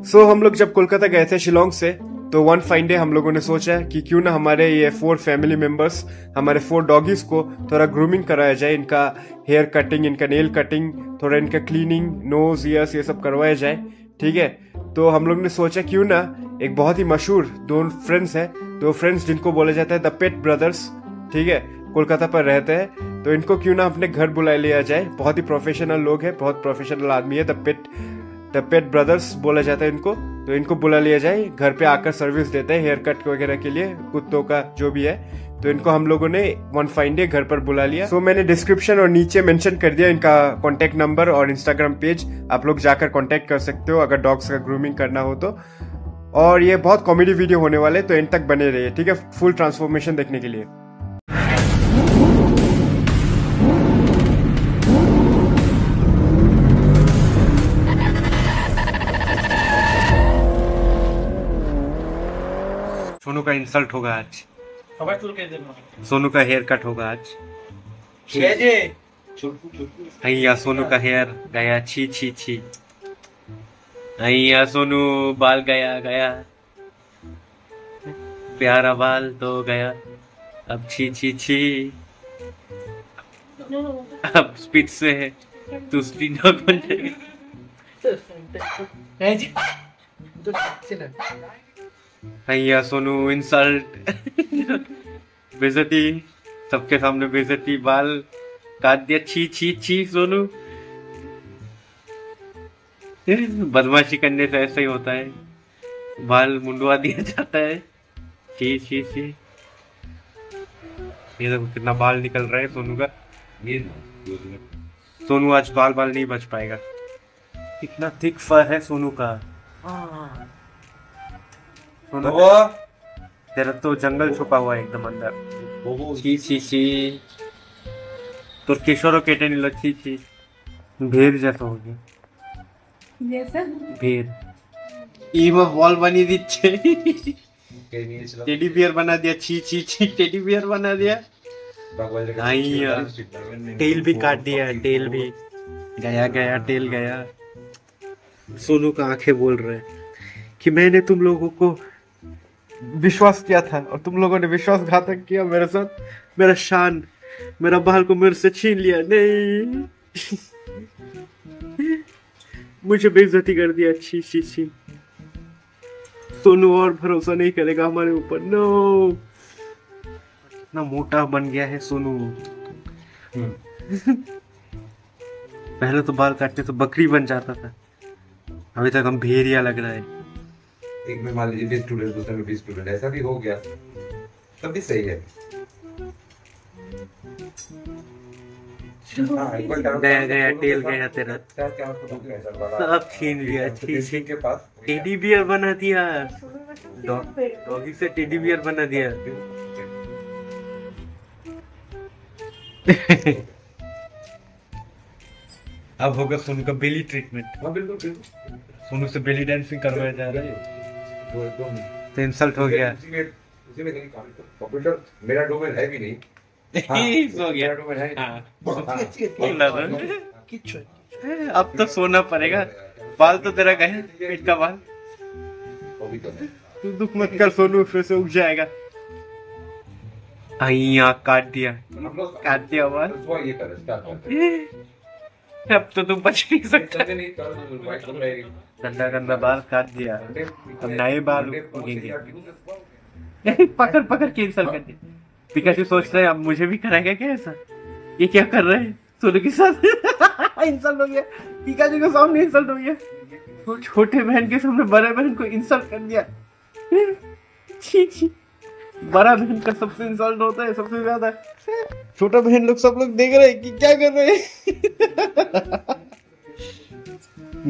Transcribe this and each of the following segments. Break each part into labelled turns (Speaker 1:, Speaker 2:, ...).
Speaker 1: हम लोग जब कोलकाता गए थे शिलोंग से, तो वन फाइन डे हम लोगों ने सोचा कि क्यों ना हमारे ये 4 फैमिली मेंबर्स, हमारे 4 डॉगीज को थोड़ा ग्रूमिंग कराया जाए, इनका हेयर कटिंग, इनका नेल कटिंग, थोड़ा इनका क्लीनिंग, नोज ईयर्स ये सब करवाया जाए। ठीक है, तो हम लोग ने सोचा क्यों ना एक बहुत ही मशहूर दो फ्रेंड्स जिनको बोला जाता है द पेट ब्रदर्स, ठीक है, कोलकाता पर रहते हैं, तो इनको क्यों ना अपने घर बुला लिया जाए। बहुत ही प्रोफेशनल लोग हैं, बहुत प्रोफेशनल आदमी है, द पेट ब्रदर्स बोला जाता है इनको। तो इनको बुला लिया जाए, घर पे आकर सर्विस देते हैं हेयर कट वगैरह के लिए, कुत्तों का जो भी है। तो इनको हम लोगों ने वन फाइन डे घर पर बुला लिया। मैंने डिस्क्रिप्शन और नीचे मेंशन कर दिया इनका कॉन्टेक्ट नंबर और इंस्टाग्राम पेज, आप लोग जाकर कॉन्टेक्ट कर सकते हो अगर डॉग्स का ग्रूमिंग करना हो तो। और ये बहुत कॉमेडी वीडियो होने वाले, तो एंड तक बने रहिए, ठीक है, फुल ट्रांसफॉर्मेशन देखने के लिए। सोनू का इंसल्ट होगा आज, सोनू का हेयर कट होगा आज। अय्या सोनू का हेयर गया, छी छी छी। अय्या सोनू बाल गया, प्यारा बाल तो गया, अब छी छी छी। अब स्पीड से है तू स्पीड बन जाएगा। अय्या सोनू इंसल्ट, बेइज्जती, सबके सामने बेइज्जती, बाल काट दिया, छी छी छी। सोनू बदमाशी करने से ऐसा ही होता है, बाल मुंडवा दिया जाता है, छी छी छी। ये देखो कितना बाल निकल रहा है सोनू का। सोनू आज बाल नहीं बच पाएगा, कितना थिक फर है सोनू का। सोनू तेरा तो जंगल छुपा हुआ है एकदम अंदर, छी छी छी। तो किशोर केटे नहीं लो, छी छी, भेड़ जैसा हो गया, भेड़। इमा बॉल बनी दी, टेडी बियर बना दिया, छी छी छी, टेडी बियर बना दिया। टेल भी काट दिया, टेल भी गया, टेल गया। सोनू का आंखें बोल रहे कि मैंने तुम लोगों को विश्वास किया था और तुम लोगों ने विश्वासघातक किया मेरे साथ, मेरा शान, मेरा बाल को मेरे से छीन लिया, नहीं मुझे बेइज्जती कर दिया, छी छी छी। सोनू और भरोसा नहीं करेगा हमारे ऊपर, नो। इतना मोटा बन गया है सोनू। पहले तो बाल काटने तो बकरी बन जाता था, अभी तक हम भेड़िया लग रहा है।
Speaker 2: एक में मान लीजिए 20 स्टूडेंट, दूसरे में 20 स्टूडेंट, ऐसा भी हो गया तब भी सही है।
Speaker 1: गया टेल गया तेरा, सब छीन लिया, छीन के पास टेडी बियर बना दिया, डॉगी से टेडी बियर बना दिया। अब होगा सोनू का बेली ट्रीटमेंट।
Speaker 2: बिल्कुल,
Speaker 1: सोनू से बेली डांसिंग करवाया जा रहा है, तो इंसल्ट हो गया।
Speaker 2: कंप्यूटर मेरा डोमेन है भी नहीं।
Speaker 1: अब तो सोना पड़ेगा, बाल तो तेरा गया, पेट का बाल। तू दुख मत कर सोनू, फिर से उग जाएगा। काट दिया बाल। अब तो तुम बच नहीं सकता, गंदा बाल काट दिया, अब नए बाल उगेंगे। पकड़ के इंसल्ट कर दिया। पिकाचू सोच रहे हैं अब मुझे भी कराएगा क्या ऐसा, ये क्या कर रहे हैं सोनू के साथ। इंसल्ट हो गया, पिकाचू के सामने इंसल्ट हो गया, छोटे बहन के सामने बड़े बहन को इंसल्ट कर दिया। छी छी, बड़ा बहन का सबसे इंसल्ट होता है सबसे ज्यादा, छोटा बहन लोग सब लोग देख रहे हैं कि क्या कर रहे हैं।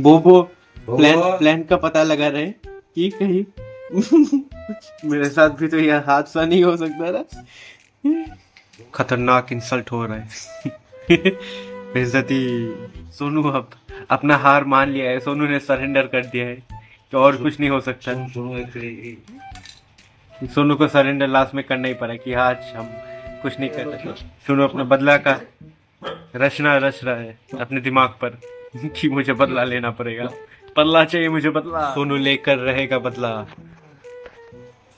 Speaker 1: बोबो प्लान का पता लगा रहे हैं कि कहीं मेरे साथ भी तो यह हादसा नहीं हो सकता ना। खतरनाक इंसल्ट हो रहा है। बेइज्जती। सोनू अब अपना हार मान लिया है, सोनू ने सरेंडर कर दिया है तो और कुछ नहीं हो सकता। सोनू को सरेंडर लास्ट में करना ही पड़ा कि आज हम कुछ नहीं कर सकते। सोनू अपने बदला का रच रहा है अपने दिमाग पर कि मुझे बदला लेना पड़ेगा। बदला चाहिए मुझे, बदला। सोनू लेकर रहेगा बदला।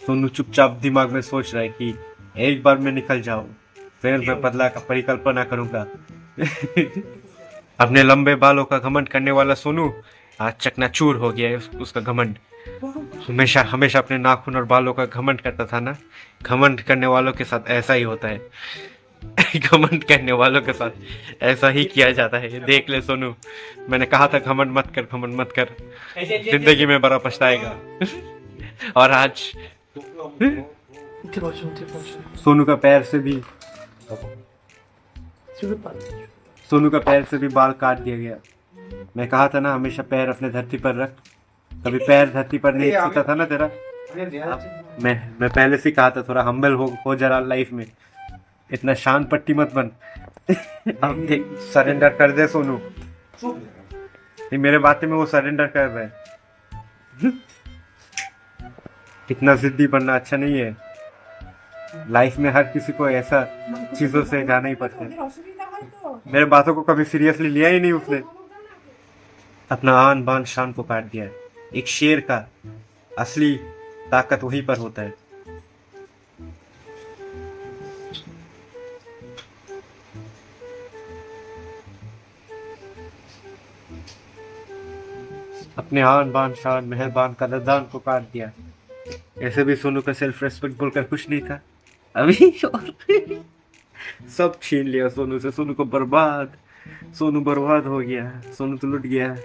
Speaker 1: सोनू चुपचाप दिमाग में सोच रहा है कि एक बार मैं निकल जाऊं फिर मैं बदला का परिकल्पना करूंगा। अपने लंबे बालों का घमंड करने वाला सोनू आज चकनाचूर हो गया है उसका घमंड। हमेशा हमेशा अपने नाखून और बालों का घमंड करता था ना। घमंड करने वालों के साथ ऐसा ही होता है। घमंड करने वालों के साथ ऐसा ही किया जाता है। देख ले सोनू, मैंने कहा था घमंड मत कर, घमंड मत कर, जिंदगी में बड़ा पछताएगा। और आज सोनू का पैर से भी बाल काट दिया गया। मैं कहा था ना हमेशा पैर अपने धरती पर रख। कभी पैर धरती पर नहीं छूता था ना तेरा। मैं पहले से कहा था थोड़ा हम्बल हो जरा लाइफ में, इतना शान पट्टी मत बन। अब देख सरेंडर कर दे सोनू। नहीं, मेरे बातें में वो सरेंडर कर रहा है। इतना जिद्दी बनना अच्छा नहीं है। लाइफ में हर किसी को ऐसा चीजों से जाना ही पड़ता है। मेरे बातों को कभी सीरियसली लिया ही नहीं उसने। अपना आन बान शान को काट दिया है। एक शेर का असली ताकत वहीं पर होता है। अपने आन बान शान मेहरबान कदरदान को काट दिया। ऐसे भी सोनू का सेल्फ रेस्पेक्ट बोलकर कुछ नहीं था अभी। सब छीन लिया सोनू से। सोनू को बर्बाद, सोनू बर्बाद हो गया। सोनू तो लुट गया,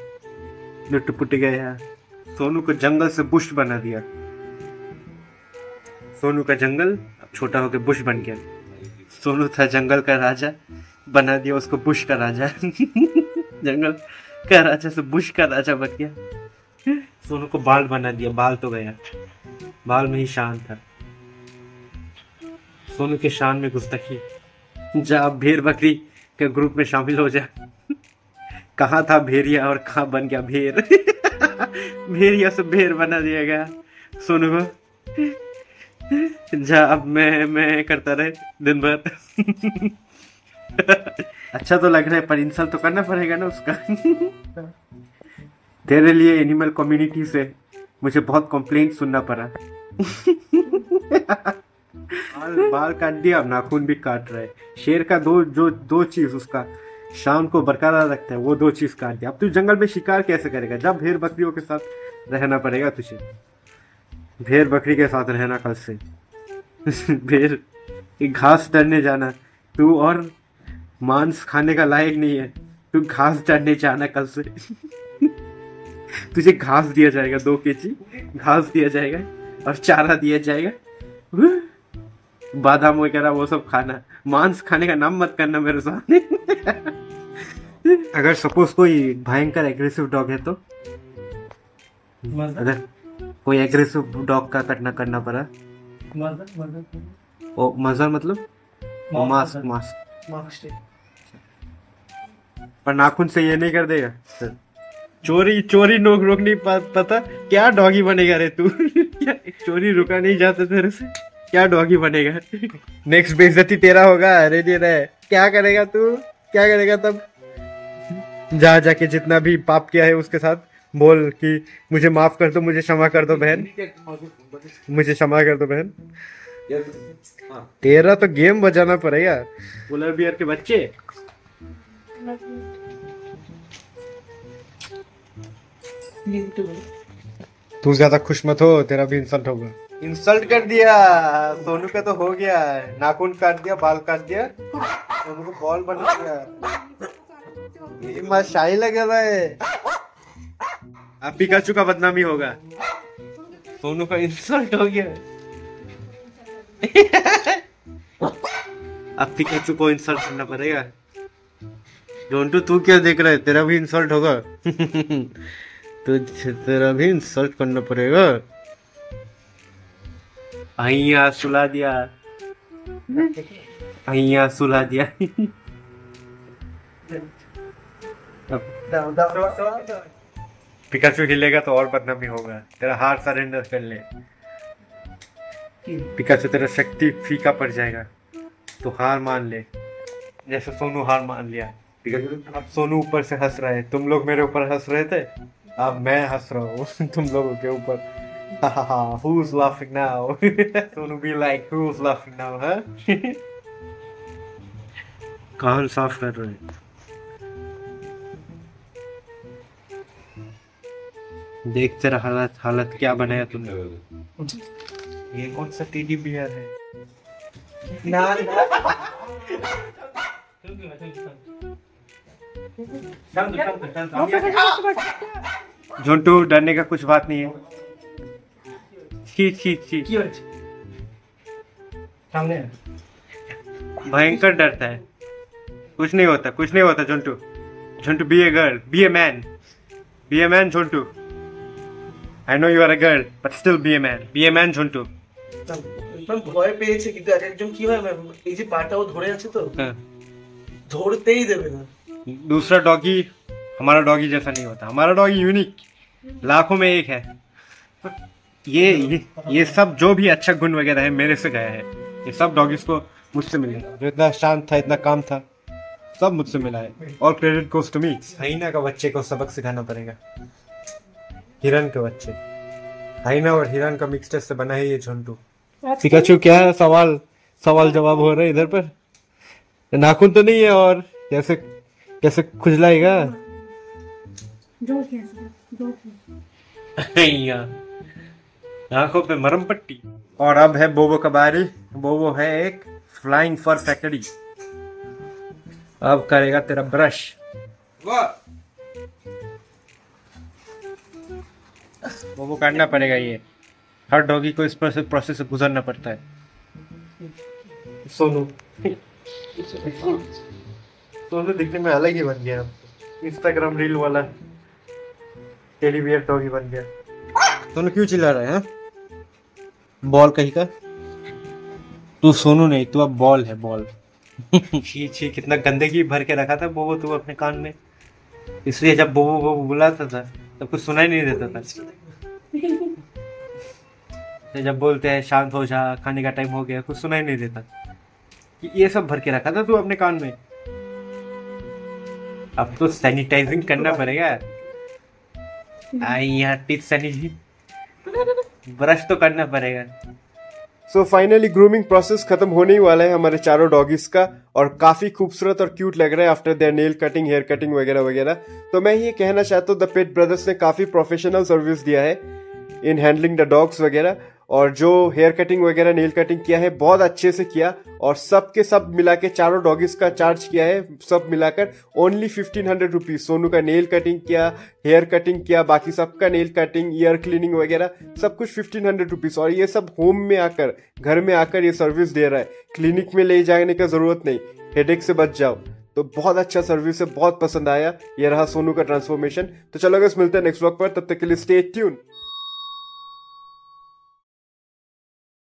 Speaker 1: लुट पुट गया। सोनू को जंगल से बुश बना दिया। सोनू का जंगल अब छोटा होकर बुश बन गया। सोनू था जंगल का राजा, बना दिया उसको बुश का राजा। जंगल का राजा से बुश का राजा बन गया। सोनू को बाल बना दिया। बाल तो गया, बाल में ही शान था। सोनू के शान में गुस्ताखी। जा अब भेड़ बकरी के ग्रुप में शामिल हो जा। कहाँ था भेड़िया और कहाँ बन गया भेड़। भेड़िया से भेड़ बना दिया गया सोनू को। जा अब मैं करता रहे दिन भर। अच्छा तो लग रहा है पर इंसल्ट तो करना पड़ेगा ना उसका। तेरे लिए एनिमल कम्युनिटी से मुझे बहुत कंप्लेंट सुनना पड़ा। बाल काट दिया, अब नाखून भी काट रहा है। शेर का दो चीज उसका शान को बरकरार रखता है, वो दो चीज काट दिया। अब तू जंगल में शिकार कैसे करेगा जब भेड़ बकरियों के साथ रहना पड़ेगा तुझे। भेड़ बकरी के साथ रहना कल से। भेड़ घास चरने जाना। तू और मांस खाने का लायक नहीं है। तू घास चरने जाना कल से। तुझे घास दिया जाएगा, 2 केजी घास दिया जाएगा और चारा दिया जाएगा। बादाम वगैरह वो सब खाना। मांस खाने का नाम मत करना मेरे सामने। अगर सपोज कोई भयंकर एग्रेसिव डॉग है तो, अगर कोई एग्रेसिव डॉग का कटना करना पड़ा, ओ मजर मतलब मास्क पर नाखून से ये नहीं कर देगा। चोरी नोक रोक नहीं पता क्या डॉगी बनेगा रे तू। चोरी रुका नहीं जाता तेरे से, क्या डॉगी बनेगा। नेक्स्ट बेइज्जती तेरा होगा। रेडी रहे। क्या करेगा तू, क्या करेगा तब। जाके जितना भी पाप किया है उसके साथ बोल कि मुझे माफ कर दो, मुझे क्षमा कर दो बहन, मुझे क्षमा कर दो बहन। तेरा तो गेम बजाना पड़ेगा। पोलर बियर के बच्चे। तू ज्यादा खुश मत हो, तेरा भी इंसल्ट होगा। इंसल्ट कर दिया सोनू का तो हो गया। नाखून काट दिया, बाल काट दिया, सोनू को बॉल बना दिया। ये मत शाही लगा रहा है। अब पिकाचू का बदनामी होगा। सोनू का इंसल्ट हो गया। अब पिकाचू को इंसल्ट करना पड़ेगा। जोंटू तू क्या देख रहा है, तेरा भी इंसल्ट होगा। तो तेरा भी इंसल्ट करना पड़ेगा। अहिया सुला दिया, अहिया सुला दिया। पिकाचू हिलेगा तो और बदनामी होगा। तेरा हार सरेंडर कर ले। पिकाचू तेरा शक्ति फीका पड़ जाएगा तो हार मान ले, जैसे सोनू हार मान लिया। अब सोनू ऊपर से हंस रहा है। तुम लोग मेरे ऊपर हंस रहे थे, अब मैं हंस रहा हूँ तुम लोगों के ऊपर। Who's laughing now? Sonu be like, who's laughing now, huh? कान साफ कर रहे हैं। देख तेरा हालत हालत क्या बनाया तुमने। ये कौन सा टेडी बियर है? ना झुंटू डरने का कुछ बात नहीं है। छी छी छी सामने भयंकर डरता है। कुछ नहीं होता, कुछ नहीं होता Jhuntu. Jhuntu be a girl, be a man Jhuntu. I know you are a girl, but still be a man. Be a man झुंटू।
Speaker 3: ভয় পেয়েছে কিন্তু একজন কি হয় এই যে পাটাও ধরে আছে তো ধরতেই দেবে না।
Speaker 1: दूसरा डॉगी हमारा डॉगी जैसा नहीं होता। हमारा डॉगी यूनिक, लाखों में एक है। ये सब जो भी अच्छा गुण वगैरह है मेरे से गया है। ये सब डॉगीज को मुझसे मिले। जो इतना शांत था, इतना काम था, सब मुझसे मिला है। और क्रेडिट गोस टू मी। हाइना का बच्चे को सबक सिखाना पड़ेगा। हिरन के बच्चे, हाइना और हिरन का मिक्सचर से बना है ये झुंटू। पिकाचू क्या है? सवाल जवाब हो रहा है इधर पर। नाखून तो नहीं है और कैसे कैसे खुजलाएगा? आंखों पे मरम पट्टी। और अब है बोबो का बारी। बोबो है एक फ्लाइंग फर फैक्ट्री। अब करेगा तेरा ब्रश। बोबो काटना पड़ेगा। ये हर डॉगी को इस प्रोसेस से गुजरना पड़ता है। सोनू सोनू दिखने में अलग ही बन गया। इंस्टाग्राम रील वाला टेडी बियर डॉगी बन गया। सोनू क्यों चिल्ला रहा है? बॉल कहीं का। तू सोनू नहीं, तू अब बॉल है, बॉल। छी छी कितना गंदगी भर के रखा था बोबो तू अपने कान में। इसलिए जब बोबो बोबो बुलाता था तब कुछ सुनाई नहीं देता था। जब बोलते हैं शांत हो जा, खाने का टाइम हो गया, कुछ सुनाई नहीं देता। ये सब भर के रखा था तू अपने कान में। अब तो सैनिटाइजिंग करना पड़ेगा। यहाँ टीथ सैनिटाइजिंग, ब्रश तो करना पड़ेगा। सो फाइनली ग्रूमिंग प्रोसेस खत्म होने ही वाला है हमारे चारों डॉगीज का। और काफी खूबसूरत और क्यूट लग रहा है after their nail cutting, hair cutting वगैरह वगैरह। तो मैं ये कहना चाहता हूँ द पेट ब्रदर्स ने काफी प्रोफेशनल सर्विस दिया है इन हैंडलिंग द डॉग्स वगैरह। और जो हेयर कटिंग वगैरह नेल कटिंग किया है बहुत अच्छे से किया। और सब के सब मिला के चारों डॉगीज का चार्ज किया है सब मिलाकर ओनली 1500 रुपीज। सोनू का नेल कटिंग किया, हेयर कटिंग किया, बाकी सबका नेल कटिंग, ईयर क्लीनिंग वगैरह सब कुछ 1500 रुपीज। और ये सब होम में आकर, घर में आकर ये सर्विस दे रहा है। क्लिनिक में ले जाने का जरूरत नहीं, हेडेक से बच जाओ। तो बहुत अच्छा सर्विस है, बहुत पसंद आया। ये रहा सोनू का ट्रांसफॉर्मेशन। तो चलो गाइस मिलते हैं नेक्स्ट व्लॉग पर, तब तक के लिए स्टे ट्यून।